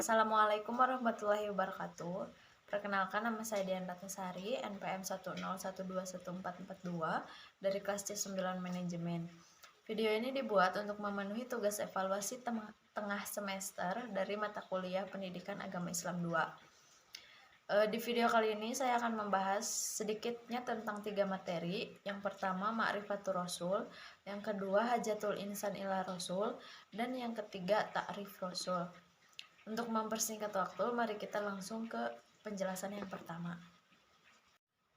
Assalamualaikum warahmatullahi wabarakatuh. Perkenalkan, nama saya Dian Ratnasari, NPM 101214442 dari kelas C9 Manajemen. Video ini dibuat untuk memenuhi tugas evaluasi tengah semester dari mata kuliah Pendidikan Agama Islam 2. Di video kali ini saya akan membahas sedikitnya tentang 3 materi. Yang pertama, Ma'rifatur Rasul, yang kedua, Hajatul Insan ila Rasul, dan yang ketiga, Ta'rif Rasul. Untuk mempersingkat waktu, mari kita langsung ke penjelasan yang pertama.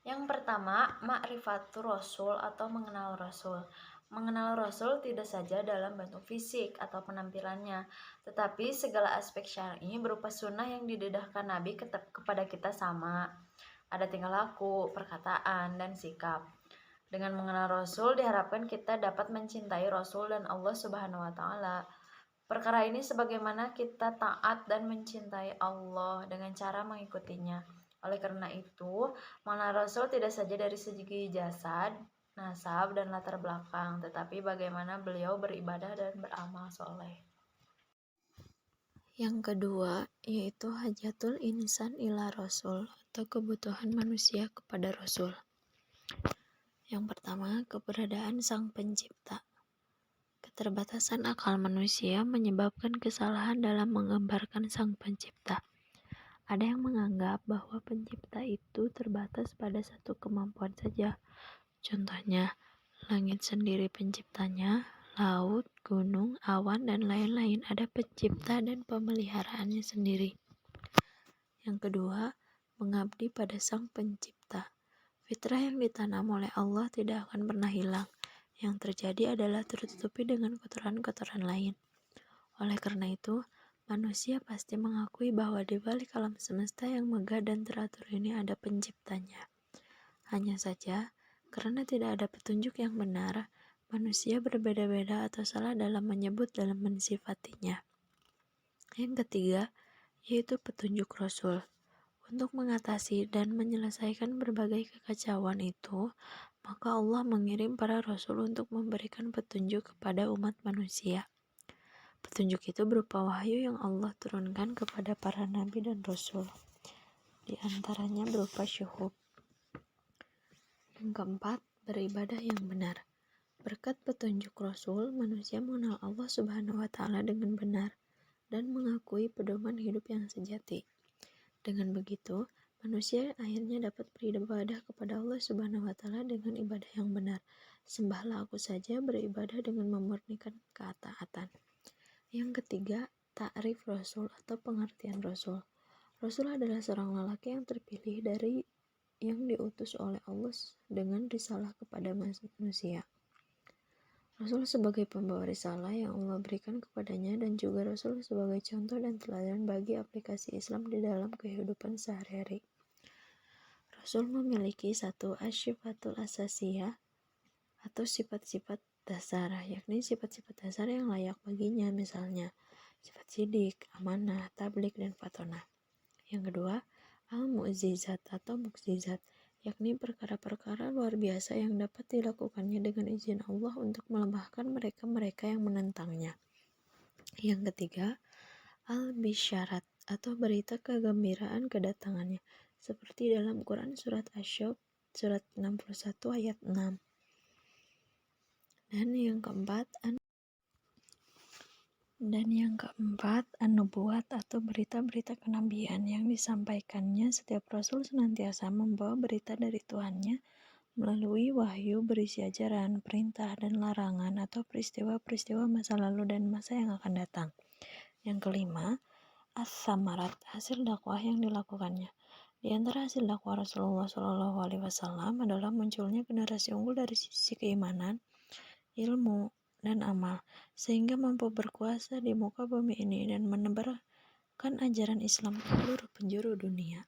Yang pertama, Ma'rifatur Rasul atau mengenal Rasul. Mengenal Rasul tidak saja dalam bentuk fisik atau penampilannya, tetapi segala aspek syar'i berupa sunnah yang didedahkan Nabi kepada kita sama. Ada tingkah laku, perkataan, dan sikap. Dengan mengenal Rasul diharapkan kita dapat mencintai Rasul dan Allah Subhanahu wa Ta'ala. Perkara ini sebagaimana kita taat dan mencintai Allah dengan cara mengikutinya. Oleh karena itu, mengenal Rasul tidak saja dari segi jasad, nasab, dan latar belakang, tetapi bagaimana beliau beribadah dan beramal soleh. Yang kedua, yaitu Hajatul Insan ila Rasul atau kebutuhan manusia kepada Rasul. Yang pertama, keberadaan Sang Pencipta. Keterbatasan akal manusia menyebabkan kesalahan dalam menggambarkan Sang Pencipta. Ada yang menganggap bahwa pencipta itu terbatas pada satu kemampuan saja. Contohnya, langit sendiri penciptanya, laut, gunung, awan, dan lain-lain ada pencipta dan pemeliharaannya sendiri. Yang kedua, mengabdi pada Sang Pencipta. Fitrah yang ditanam oleh Allah tidak akan pernah hilang. Yang terjadi adalah tertutupi dengan kotoran-kotoran lain. Oleh karena itu, manusia pasti mengakui bahwa di balik alam semesta yang megah dan teratur ini ada penciptanya. Hanya saja, karena tidak ada petunjuk yang benar, manusia berbeda-beda atau salah dalam menyebut dalam mensifatinya. Yang ketiga, yaitu petunjuk Rasul. Untuk mengatasi dan menyelesaikan berbagai kekacauan itu, maka Allah mengirim para Rasul untuk memberikan petunjuk kepada umat manusia. Petunjuk itu berupa wahyu yang Allah turunkan kepada para nabi dan Rasul. Di antaranya berupa syuhub. Yang keempat, beribadah yang benar. Berkat petunjuk Rasul, manusia mengenal Allah Subhanahu wa Ta'ala dengan benar dan mengakui pedoman hidup yang sejati. Dengan begitu, manusia akhirnya dapat beribadah kepada Allah Subhanahu wa Ta'ala dengan ibadah yang benar. Sembahlah Aku saja, beribadah dengan memurnikan ketaatan. Yang ketiga, ta'rif Rasul atau pengertian Rasul. Rasul adalah seorang lelaki yang terpilih dari yang diutus oleh Allah dengan risalah kepada manusia. Rasul sebagai pembawa risalah yang Allah berikan kepadanya, dan juga Rasul sebagai contoh dan teladan bagi aplikasi Islam di dalam kehidupan sehari-hari. Rasul memiliki satu asyifatul asasiyah atau sifat-sifat dasar, yakni sifat-sifat dasar yang layak baginya, misalnya sifat sidik, amanah, tablik, dan fatonah. Yang kedua, al-mu'jizat atau mukjizat, yakni perkara-perkara luar biasa yang dapat dilakukannya dengan izin Allah untuk melemahkan mereka-mereka yang menentangnya. Yang ketiga, al-bisyarat atau berita kegembiraan kedatangannya, seperti dalam Quran surat Asy-Syaff surat 61 ayat 6. Dan yang keempat, an-nubuwat atau berita-berita kenabian yang disampaikannya. Setiap Rasul senantiasa membawa berita dari Tuhannya melalui wahyu berisi ajaran, perintah, dan larangan atau peristiwa-peristiwa masa lalu dan masa yang akan datang. Yang kelima, as-samarat, hasil dakwah yang dilakukannya. Di antara hasil dakwah Rasulullah SAW adalah munculnya generasi unggul dari sisi keimanan, ilmu, dan amal, sehingga mampu berkuasa di muka bumi ini dan menebarkan ajaran Islam ke seluruh penjuru dunia.